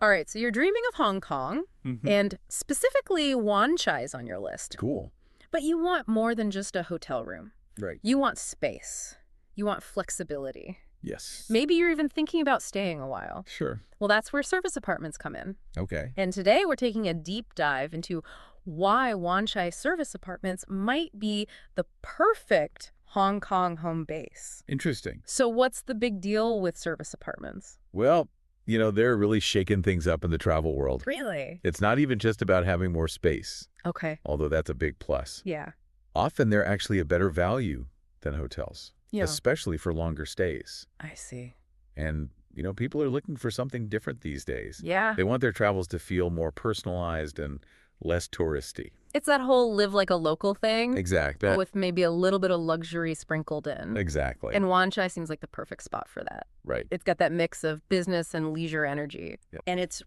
All right, so you're dreaming of Hong Kong, Mm-hmm. and specifically Wanchai is on your list. Cool. But you want more than just a hotel room. Right. You want space. You want flexibility. Yes. Maybe you're even thinking about staying a while. Sure. Well, that's where service apartments come in. Okay. And today we're taking a deep dive into why Wanchai service apartments might be the perfect Hong Kong home base. Interesting. So what's the big deal with service apartments? Well, they're really shaking things up in the travel world. Really? It's not even just about having more space, Okay. although that's a big plus. Yeah. Often they're actually a better value than hotels, Yeah. especially for longer stays. I see. And, people are looking for something different these days. Yeah. They want their travels to feel more personalized and less touristy. It's that whole live like a local thing. Exactly. But with maybe a little bit of luxury sprinkled in. Exactly. And Wanchai seems like the perfect spot for that. Right. It's got that mix of business and leisure energy. Yep. And it's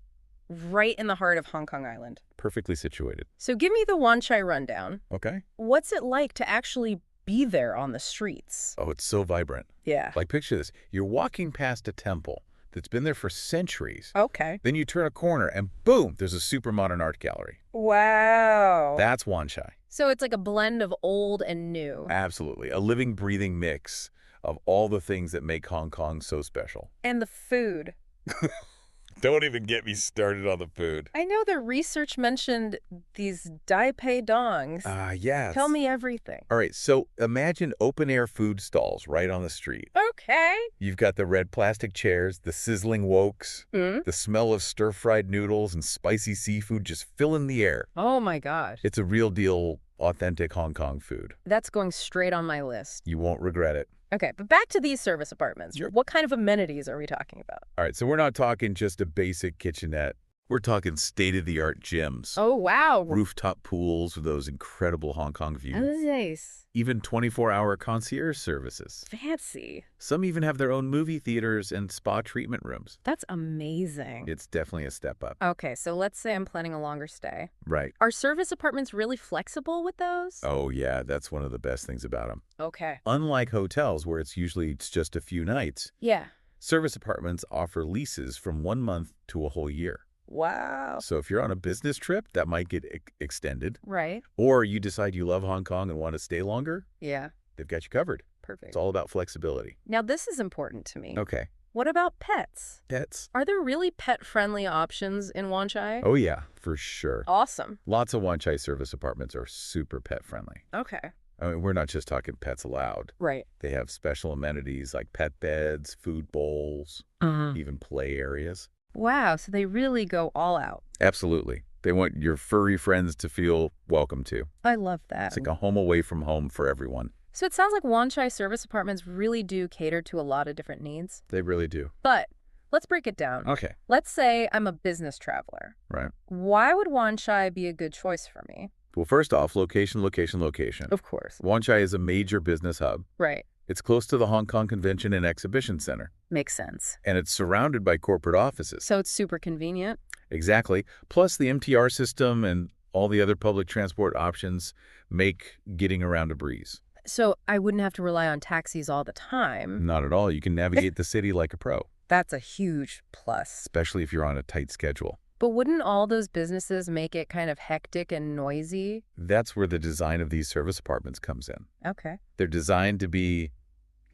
right in the heart of Hong Kong Island. Perfectly situated. So give me the Wanchai rundown. Okay. What's it like to actually be there on the streets? Oh, it's so vibrant. Yeah. Like, picture this. You're walking past a temple that's been there for centuries. Okay. Then you turn a corner and boom, there's a super modern art gallery. Wow. That's Wanchai. So it's like a blend of old and new. Absolutely. A living, breathing mix of all the things that make Hong Kong so special. And the food. Don't even get me started on the food. I know the research mentioned these Dai Pei dongs. Yes. Tell me everything. All right, so imagine open-air food stalls right on the street. Okay. You've got the red plastic chairs, the sizzling woks, the smell of stir-fried noodles and spicy seafood just filling the air. Oh my gosh. It's a real deal, authentic Hong Kong food. That's going straight on my list. You won't regret it. Okay, but back to these service apartments. Sure. What kind of amenities are we talking about? All right, so we're not talking just a basic kitchenette. We're talking state-of-the-art gyms. Oh, wow. Rooftop pools with those incredible Hong Kong views. Nice. Even 24-hour concierge services. Fancy. Some even have their own movie theaters and spa treatment rooms. That's amazing. It's definitely a step up. Okay, so let's say I'm planning a longer stay. Right. Are service apartments really flexible with those? Oh, yeah, that's one of the best things about them. Okay. Unlike hotels where it's just a few nights, Yeah. service apartments offer leases from 1 month to a whole year. Wow. So if you're on a business trip, that might get extended. Right. Or you decide you love Hong Kong and want to stay longer, Yeah. they've got you covered. Perfect. It's all about flexibility. Now, this is important to me. Okay. What about pets? Pets? Are there really pet-friendly options in Wanchai? Oh, yeah, for sure. Awesome. Lots of Wanchai service apartments are super pet-friendly. Okay. I mean, we're not just talking pets allowed. Right. They have special amenities like pet beds, food bowls, even play areas. Wow, so they really go all out. Absolutely. They want your furry friends to feel welcome to. I love that. It's like a home away from home for everyone. So it sounds like Wanchai service apartments really do cater to a lot of different needs. They really do. But let's break it down. Okay. Let's say I'm a business traveler. Right. Why would Wanchai be a good choice for me? Well, first off, location, location, location. Of course. Wanchai is a major business hub. Right. It's close to the Hong Kong Convention and Exhibition Center. Makes sense. And it's surrounded by corporate offices. So it's super convenient. Exactly. Plus the MTR system and all the other public transport options make getting around a breeze. So I wouldn't have to rely on taxis all the time. Not at all. You can navigate the city like a pro, That's a huge plus. especially if you're on a tight schedule. But wouldn't all those businesses make it kind of hectic and noisy? That's where the design of these service apartments comes in. Okay. They're designed to be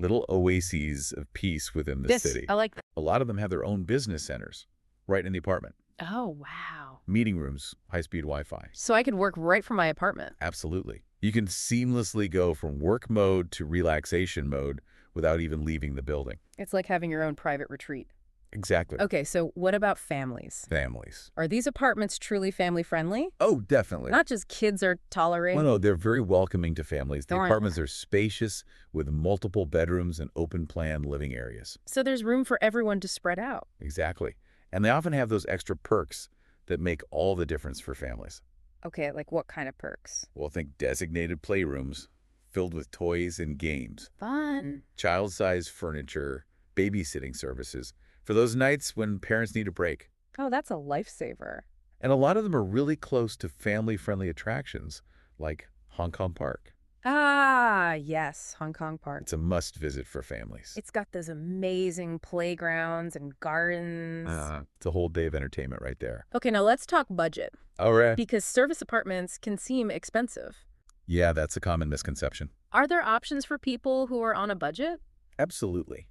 little oases of peace within the city. I like that. A lot of them have their own business centers right in the apartment. Oh, wow. Meeting rooms, high-speed Wi-Fi. So I could work right from my apartment. Absolutely. You can seamlessly go from work mode to relaxation mode without even leaving the building. It's like having your own private retreat. Exactly. Okay, so what about families? Families. Are these apartments truly family-friendly? Oh, definitely. Not just kids are tolerated? Well, no, they're very welcoming to families. The Darn. apartments are spacious with multiple bedrooms and open-plan living areas. So there's room for everyone to spread out. Exactly. And they often have those extra perks that make all the difference for families. Okay, like what kind of perks? Well, think designated playrooms filled with toys and games, Fun. child-sized furniture, babysitting services for those nights when parents need a break. Oh, that's a lifesaver. And a lot of them are really close to family-friendly attractions like Hong Kong Park. Ah, yes, Hong Kong Park. It's a must-visit for families. It's got those amazing playgrounds and gardens. It's a whole day of entertainment right there. Okay, now let's talk budget. All right. Because service apartments can seem expensive. Yeah, that's a common misconception. Are there options for people who are on a budget? Absolutely.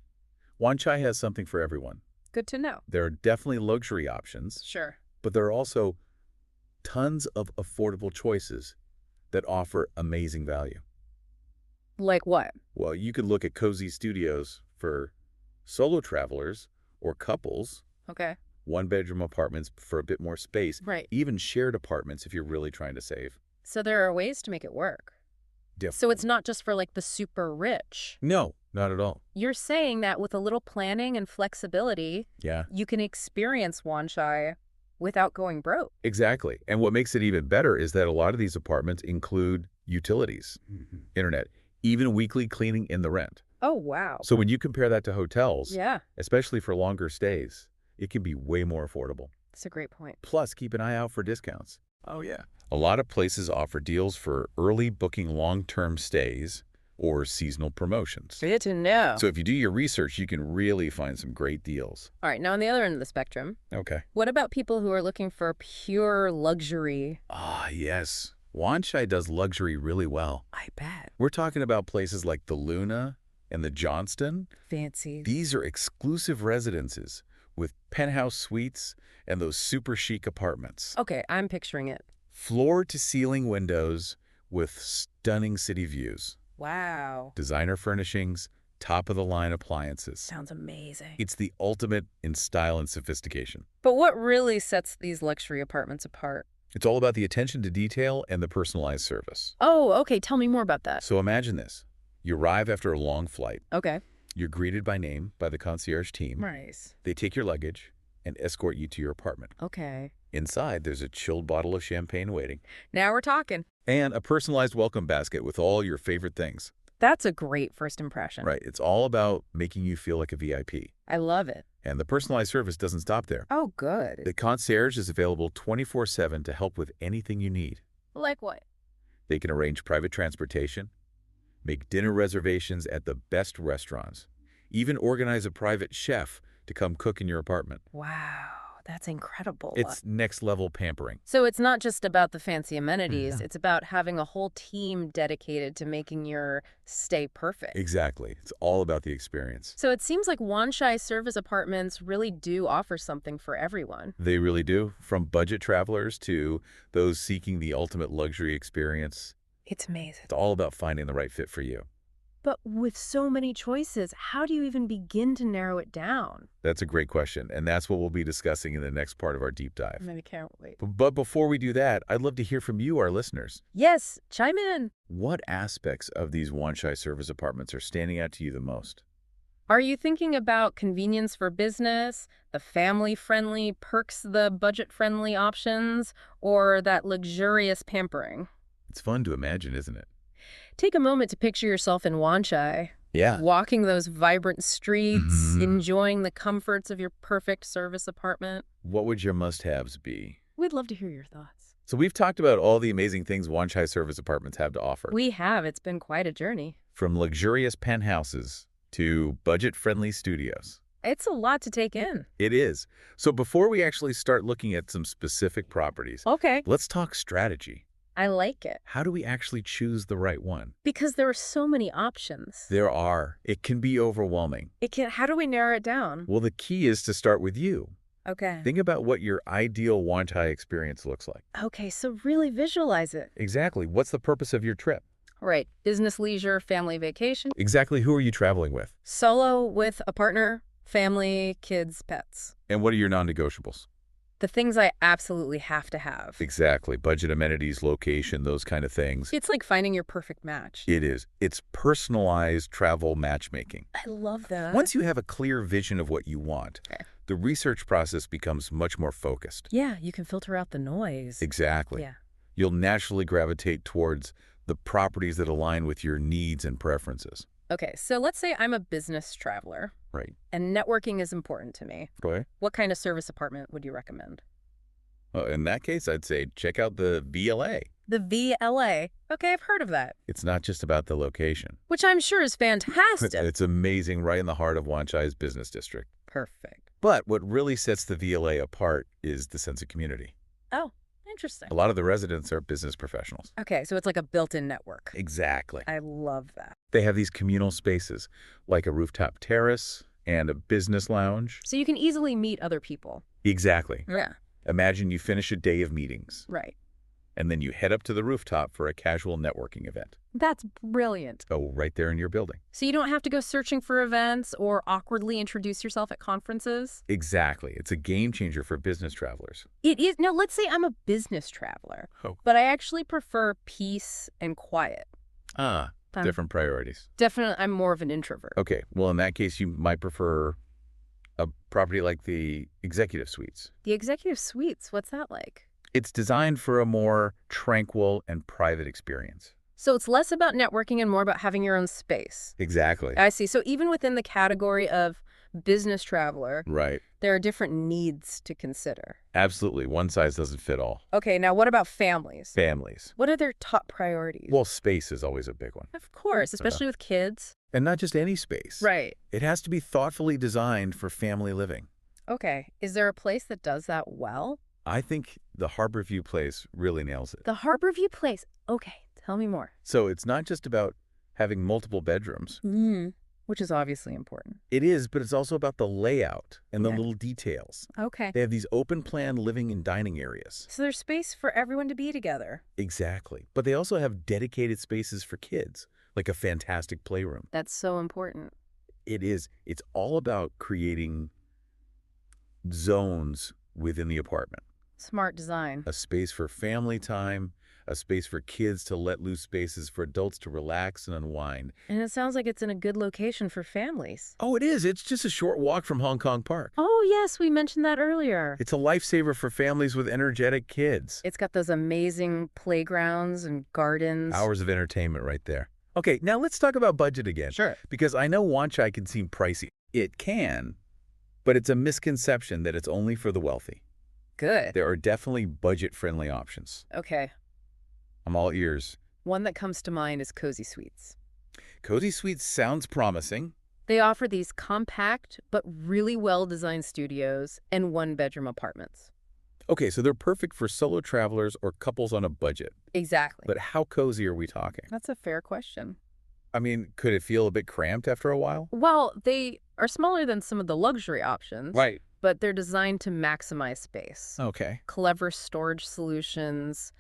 Wanchai has something for everyone. Good to know. There are definitely luxury options, Sure. but there are also tons of affordable choices that offer amazing value. Like what? Well, you could look at cozy studios for solo travelers or couples, Okay. one-bedroom apartments for a bit more space, Right. even shared apartments if you're really trying to save. So there are ways to make it work. So it's not just for like the super rich. No, not at all. You're saying that with a little planning and flexibility, Yeah, you can experience Wanchai without going broke. exactly. And what makes it even better is that a lot of these apartments include utilities, internet, even weekly cleaning in the rent. Oh, wow. So when you compare that to hotels, Yeah, especially for longer stays, it can be way more affordable. that's a great point. Plus, keep an eye out for discounts. Oh, yeah. A lot of places offer deals for early booking long-term stays or seasonal promotions. Good to know. So if you do your research, you can really find some great deals. All right, now on the other end of the spectrum, Okay. what about people who are looking for pure luxury? Ah, yes. Wanchai does luxury really well. I bet. We're talking about places like the Luna and the Johnston. Fancy. These are exclusive residences with penthouse suites and those super chic apartments. Okay, I'm picturing it. Floor-to-ceiling windows with stunning city views. Wow. Designer furnishings, top-of-the-line appliances. Sounds amazing. It's the ultimate in style and sophistication. But what really sets these luxury apartments apart? It's all about the attention to detail and the personalized service. Oh, okay. Tell me more about that. So imagine this. You arrive after a long flight. Okay. You're greeted by name by the concierge team. Nice. They take your luggage and escort you to your apartment. Okay. Inside, there's a chilled bottle of champagne waiting Now we're talking. and a personalized welcome basket with all your favorite things. That's a great first impression. Right. It's all about making you feel like a VIP. I love it. And the personalized service doesn't stop there. Oh, good. The concierge is available 24/7 to help with anything you need. Like what? They can arrange private transportation, make dinner reservations at the best restaurants, even organize a private chef to come cook in your apartment. Wow, that's incredible. It's next-level pampering. So it's not just about the fancy amenities. It's about having a whole team dedicated to making your stay perfect. Exactly. It's all about the experience. So it seems like Wanchai service apartments really do offer something for everyone. They really do, from budget travelers to those seeking the ultimate luxury experience. It's amazing. It's all about finding the right fit for you. But with so many choices, how do you even begin to narrow it down? That's a great question, and that's what we'll be discussing in the next part of our deep dive. I can't wait. But before we do that, I'd love to hear from you, our listeners. Yes, chime in. What aspects of these Wanchai service apartments are standing out to you the most? Are you thinking about convenience for business, the family-friendly perks, the budget-friendly options, or that luxurious pampering? It's fun to imagine, isn't it? Take a moment to picture yourself in Wanchai, Yeah. walking those vibrant streets, Mhm. enjoying the comforts of your perfect service apartment. What would your must-haves be? We'd love to hear your thoughts. So we've talked about all the amazing things Wanchai service apartments have to offer. We have. It's been quite a journey. From luxurious penthouses to budget-friendly studios. It's a lot to take in. It is. So before we actually start looking at some specific properties, Okay. let's talk strategy. I like it. How do we actually choose the right one? Because there are so many options. There are. It can be overwhelming. How do we narrow it down? Well, the key is to start with you. Okay. Think about what your ideal Wanchai experience looks like. Okay, so really visualize it. Exactly. What's the purpose of your trip? Right. Business, leisure, family vacation. Exactly who are you traveling with? Solo, with a partner, family, kids, pets. And what are your non-negotiables? The things I absolutely have to have. Exactly. Budget amenities, location, those kind of things. It's like finding your perfect match. It is. It's personalized travel matchmaking. I love that. Once you have a clear vision of what you want, Okay. the research process becomes much more focused. Yeah, you can filter out the noise. Exactly. Yeah. You'll naturally gravitate towards the properties that align with your needs and preferences. Okay, so let's say I'm a business traveler Right. and networking is important to me. Okay. What kind of service apartment would you recommend? Well, in that case, I'd say check out the VLA. The VLA. Okay, I've heard of that, It's not just about the location. which I'm sure is fantastic. It's amazing, right in the heart of Wanchai's business district. Perfect. But what really sets the VLA apart is the sense of community. Oh, interesting. A lot of the residents are business professionals. Okay, so it's like a built-in network. Exactly. I love that. They have these communal spaces, like a rooftop terrace and a business lounge. So you can easily meet other people. Exactly. Yeah. Imagine you finish a day of meetings, Right. and then you head up to the rooftop for a casual networking event. That's brilliant. Oh, right there in your building. So you don't have to go searching for events or awkwardly introduce yourself at conferences? Exactly. It's a game changer for business travelers. It is. Now, let's say I'm a business traveler, Oh. but I actually prefer peace and quiet. Um, Different priorities. Definitely, I'm more of an introvert. Okay, well, in that case, you might prefer a property like the executive suites. The executive suites, what's that like? It's designed for a more tranquil and private experience. So it's less about networking and more about having your own space. Exactly. I see. So even within the category of business traveler, Right. there are different needs to consider. Absolutely. One size doesn't fit all. Okay, now what about families? Families. What are their top priorities? Well, space is always a big one. Of course, especially with kids. And not just any space. Right. It has to be thoughtfully designed for family living. Okay. Is there a place that does that well? I think the Harborview place really nails it. The Harborview Place. Okay, tell me more. So it's not just about having multiple bedrooms. Which is obviously important. It is, but it's also about the layout and the Okay. little details. Okay. They have these open plan living and dining areas. So there's space for everyone to be together. Exactly. But they also have dedicated spaces for kids, like a fantastic playroom. That's so important. It is. It's all about creating zones within the apartment. Smart design. A space for family time, a space for kids to let loose, spaces for adults to relax and unwind. And it sounds like it's in a good location for families. Oh, it is. It's just a short walk from Hong Kong Park. Oh, yes, we mentioned that earlier. It's a lifesaver for families with energetic kids. It's got those amazing playgrounds and gardens. Hours of entertainment right there. Okay, now let's talk about budget again. Sure. Because I know Wanchai can seem pricey. It can, but it's a misconception that it's only for the wealthy. Good. There are definitely budget-friendly options. Okay. I'm all ears. One that comes to mind is Cozy Suites. Cozy Suites sounds promising. They offer these compact but really well-designed studios and one-bedroom apartments. Okay, so they're perfect for solo travelers or couples on a budget. Exactly. But how cozy are we talking? That's a fair question. I mean, could it feel a bit cramped after a while? Well, they are smaller than some of the luxury options. Right. But they're designed to maximize space. Okay. Clever storage solutions,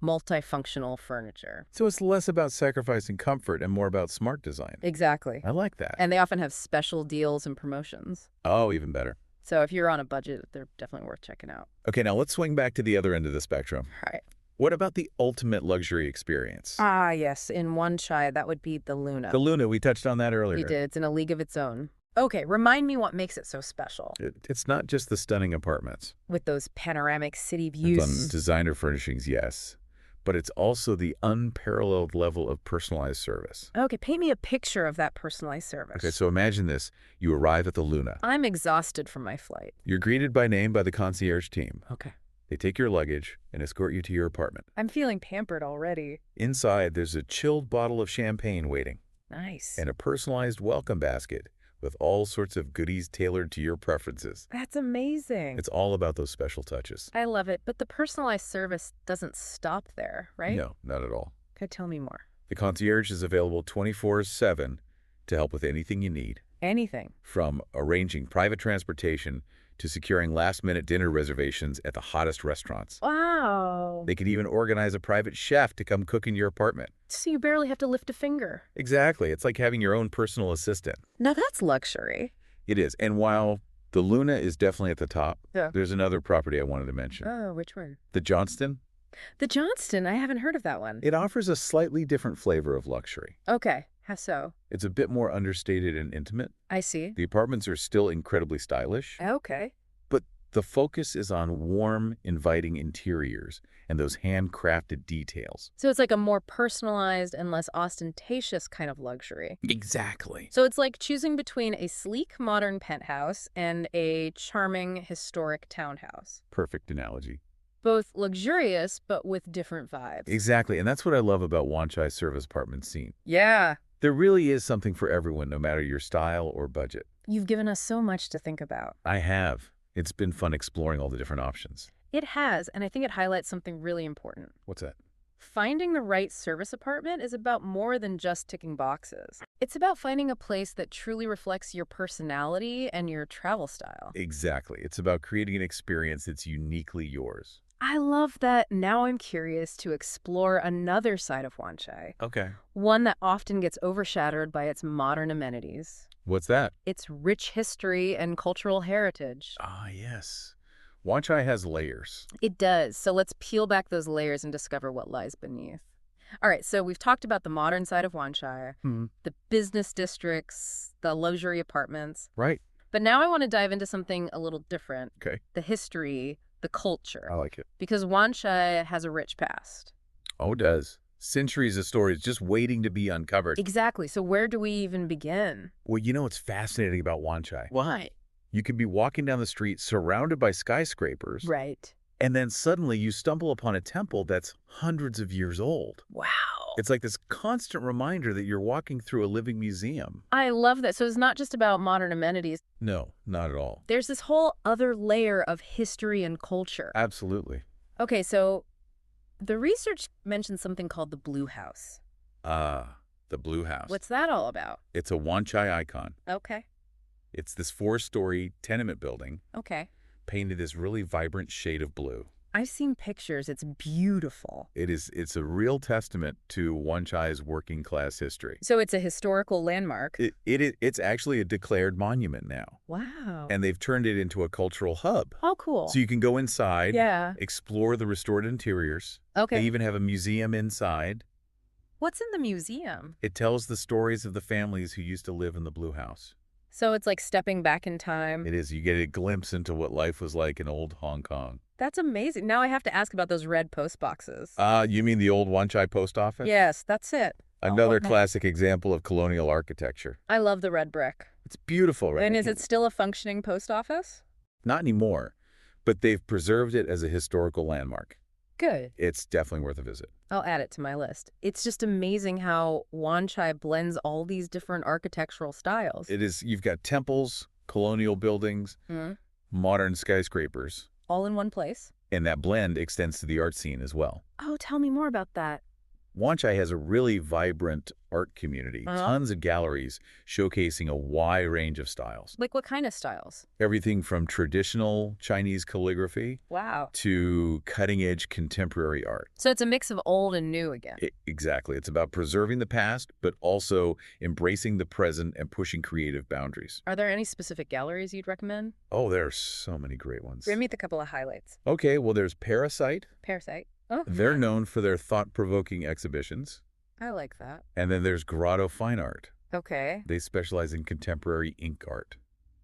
multifunctional furniture. So it's less about sacrificing comfort and more about smart design. Exactly. I like that. And they often have special deals and promotions. Oh, even better. So if you're on a budget, they're definitely worth checking out. Okay, now let's swing back to the other end of the spectrum. All right. What about the ultimate luxury experience? Ah, yes. In Wanchai, that would be the Luna. The Luna, we touched on that earlier. You did. It's in a league of its own. Okay, remind me what makes it so special. It's not just the stunning apartments. With those panoramic city It's views. on designer furnishings, yes. But it's also the unparalleled level of personalized service. Okay, paint me a picture of that personalized service. Okay, so imagine this. You arrive at the Luna. I'm exhausted from my flight. You're greeted by name by the concierge team. Okay. They take your luggage and escort you to your apartment. I'm feeling pampered already. Inside, there's a chilled bottle of champagne waiting Nice. and a personalized welcome basket with all sorts of goodies tailored to your preferences. That's amazing. It's all about those special touches. I love it, but the personalized service doesn't stop there, right? No, not at all. Okay, tell me more. The concierge is available 24/7 to help with anything you need, Anything. from arranging private transportation to securing last-minute dinner reservations at the hottest restaurants. Wow. They could even organize a private chef to come cook in your apartment. So you barely have to lift a finger. Exactly. It's like having your own personal assistant. Now that's luxury. It is. And while the Luna is definitely at the top, Yeah. there's another property I wanted to mention. Oh, which one? The Johnston. The Johnston. I haven't heard of that one. It offers a slightly different flavor of luxury. Okay. How so? It's a bit more understated and intimate. I see. The apartments are still incredibly stylish, Okay. but the focus is on warm, inviting interiors and those handcrafted details. So it's like a more personalized and less ostentatious kind of luxury. Exactly. So it's like choosing between a sleek modern penthouse and a charming historic townhouse. Perfect analogy. Both luxurious, but with different vibes. Exactly, and that's what I love about Wanchai service apartment scene. Yeah. There really is something for everyone, no matter your style or budget. You've given us so much to think about. I have. It's been fun exploring all the different options. It has, and I think it highlights something really important. What's that? Finding the right service apartment is about more than just ticking boxes. It's about finding a place that truly reflects your personality and your travel style. Exactly. It's about creating an experience that's uniquely yours. I love that. Now I'm curious to explore another side of Wanchai, Okay. one that often gets overshadowed by its modern amenities. What's that? Its rich history and cultural heritage. Ah, yes. Wanchai has layers. It does. So let's peel back those layers and discover what lies beneath. All right, so we've talked about the modern side of Wanchai, Hmm. the business districts, the luxury apartments. Right. But now I want to dive into something a little different. Okay. The history, the culture. I like it. Because Wanchai has a rich past. Oh, it does. Centuries of stories just waiting to be uncovered. Exactly. So where do we even begin? Well, you know what's fascinating about Wanchai? Why? You could be walking down the street surrounded by skyscrapers, Right. and then suddenly you stumble upon a temple that's hundreds of years old. Wow. It's like this constant reminder that you're walking through a living museum. I love that. So it's not just about modern amenities. No, not at all. There's this whole other layer of history and culture. Absolutely. Okay, so the research mentions something called the Blue House. The Blue House. What's that all about? It's a Wanchai icon. Okay. It's this 4-story tenement building Okay. painted this really vibrant shade of blue. I've seen pictures. It's beautiful. It's a real testament to Wanchai's working class history. So it's a historical landmark. It's actually a declared monument now, Wow. and they've turned it into a cultural hub. Oh, cool. So you can go inside, Yeah. explore the restored interiors. Okay. They even have a museum inside. What's in the museum? It tells the stories of the families who used to live in the Blue House. So it's like stepping back in time. It is. You get a glimpse into what life was like in old Hong Kong. That's amazing. Now I have to ask about those red post boxes. You mean the old Wanchai post office? Yes, that's it. Another Okay. classic example of colonial architecture. I love the red brick. It's beautiful, right? And is it still a functioning post office? Not anymore, but they've preserved it as a historical landmark. Good. It's definitely worth a visit. I'll add it to my list. It's just amazing how Wanchai blends all these different architectural styles. It is. You've got temples, colonial buildings, Mhm. modern skyscrapers, All in one place. and that blend extends to the art scene as well. Oh, tell me more about that. Wanchai has a really vibrant art community, Uh-huh. tons of galleries showcasing a wide range of styles. Like what kind of styles? Everything from traditional Chinese calligraphy Wow. to cutting-edge contemporary art. So it's a mix of old and new again. Exactly. It's about preserving the past, but also embracing the present and pushing creative boundaries. Are there any specific galleries you'd recommend? Oh, there are so many great ones. Give me a couple of highlights. Okay, well, there's Parasite. Parasite. Oh, They're known for their thought-provoking exhibitions. I like that. And then there's Grotto Fine Art. Okay. They specialize in contemporary ink art.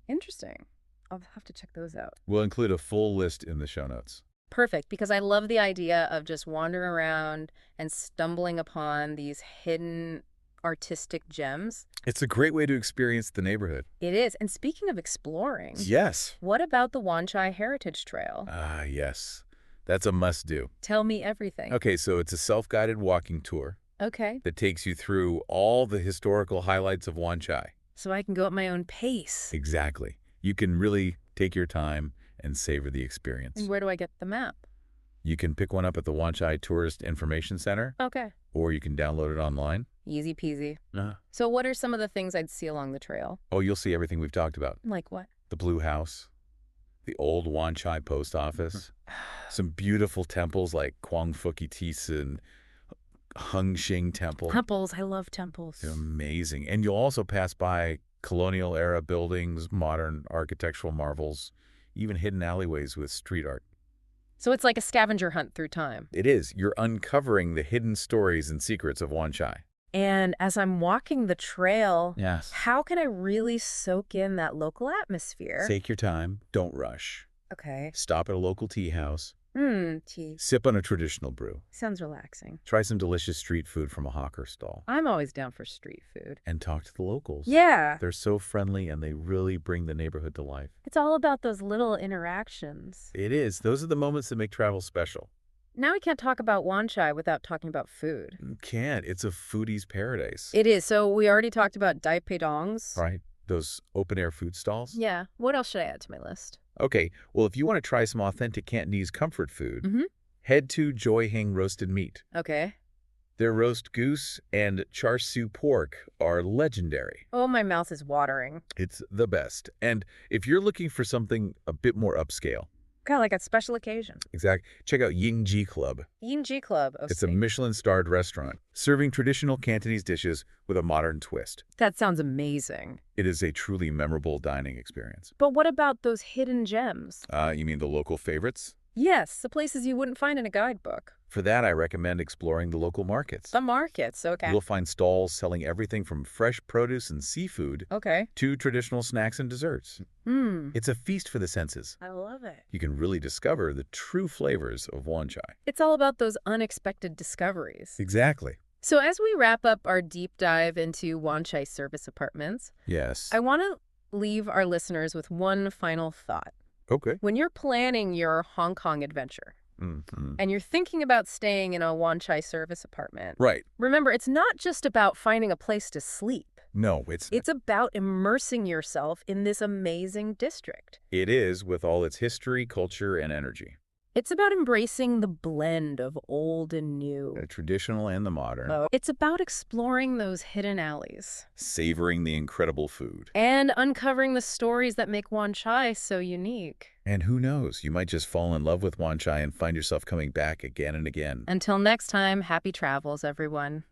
Interesting. I'll have to check those out. We'll include a full list in the show notes. Perfect, because I love the idea of just wandering around and stumbling upon these hidden artistic gems. It's a great way to experience the neighborhood. It is. And speaking of exploring, Yes. what about the Wanchai Heritage Trail? Ah, yes. That's a must-do. Tell me everything. Okay, so it's a self-guided walking tour Okay. that takes you through all the historical highlights of Wanchai. So I can go at my own pace. Exactly. You can really take your time and savor the experience. And where do I get the map? You can pick one up at the Wanchai Tourist Information Center, Okay. or you can download it online. Easy peasy. Uh, So what are some of the things I'd see along the trail? oh, you'll see everything we've talked about. Like what? The Blue House, the old Wanchai Post Office, some beautiful temples like Kwang Fuki Tisen, Hung Shing Temple. Temples. I love temples. They're amazing. And you'll also pass by colonial era buildings, modern architectural marvels, even hidden alleyways with street art. So it's like a scavenger hunt through time. It is. You're uncovering the hidden stories and secrets of Wanchai. And as I'm walking the trail, Yes. how can I really soak in that local atmosphere? Take your time. Don't rush. Okay. Stop at a local tea house. Tea. Sip on a traditional brew. Sounds relaxing. Try some delicious street food from a hawker stall. I'm always down for street food. And talk to the locals. Yeah. They're so friendly and they really bring the neighborhood to life. It's all about those little interactions. It is. Those are the moments that make travel special. Now we can't talk about Wanchai without talking about food. Can't. It's a foodie's paradise. It is. So we already talked about Dai Peidongs. Right? Those open-air food stalls? Yeah. What else should I add to my list? Okay, well, if you want to try some authentic Cantonese comfort food, Mm-hmm. head to Joy Hing Roasted Meat. Okay. Their roast goose and char siu pork are legendary. Oh, my mouth is watering. It's the best. And if you're looking for something a bit more upscale, Kind of like a special occasion. check out Ying Ji Club. Yin Ji Club. Oh, It's a sweet. Michelin-starred restaurant serving traditional Cantonese dishes with a modern twist. That sounds amazing. It is a truly memorable dining experience. But what about those hidden gems? You mean the local favorites? Yes, the places you wouldn't find in a guidebook. For that, I recommend exploring the local markets. The markets, okay. You'll find stalls selling everything from fresh produce and seafood Okay. to traditional snacks and desserts. It's a feast for the senses. I love it. You can really discover the true flavors of Wanchai. It's all about those unexpected discoveries. Exactly. So as we wrap up our deep dive into Wanchai service apartments, Yes. I want to leave our listeners with one final thought. Okay. When you're planning your Hong Kong adventure Mm-hmm. and you're thinking about staying in a Wanchai service apartment, Right. remember, it's not just about finding a place to sleep. No, it's It's about immersing yourself in this amazing district. it is with all its history, culture, and energy. It's about embracing the blend of old and new. The traditional and the modern. It's about exploring those hidden alleys Savoring the incredible food. and uncovering the stories that make Wanchai so unique. And who knows, you might just fall in love with Wanchai and find yourself coming back again and again. Until next time, happy travels, everyone.